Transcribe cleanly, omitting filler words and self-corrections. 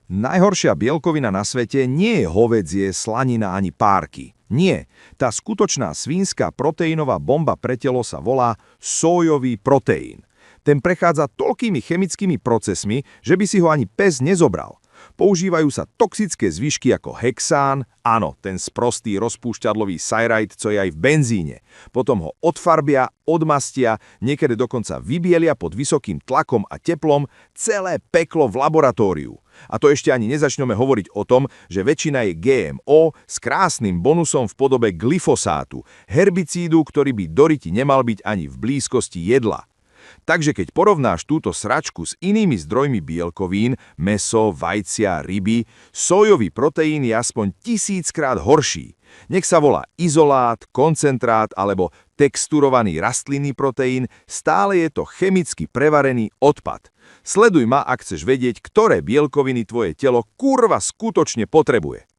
Najhoršia bielkovina na svete nie je hovädzie, slanina ani párky. Nie, tá skutočná svínska proteínová bomba pre telo sa volá sójový proteín. Ten prechádza toľkými chemickými procesmi, že by si ho ani pes nezobral. Používajú sa toxické zvyšky ako hexán, áno, ten sprostý rozpúšťadlový sajrajt, co je aj v benzíne. Potom ho odfarbia, odmastia, niekedy dokonca vybielia pod vysokým tlakom a teplom, celé peklo v laboratóriu. A to ešte ani nezačneme hovoriť o tom, že väčšina je GMO s krásnym bonusom v podobe glyfosátu, herbicídu, ktorý by do ryti nemal byť ani v blízkosti jedla. Takže keď porovnáš túto sračku s inými zdrojmi bielkovín, mäso, vajcia, ryby, sójový proteín je aspoň 1000-krát horší. Nech sa volá izolát, koncentrát alebo texturovaný rastlinný proteín, stále je to chemicky prevarený odpad. Sleduj ma, ak chceš vedieť, ktoré bielkoviny tvoje telo kurva skutočne potrebuje.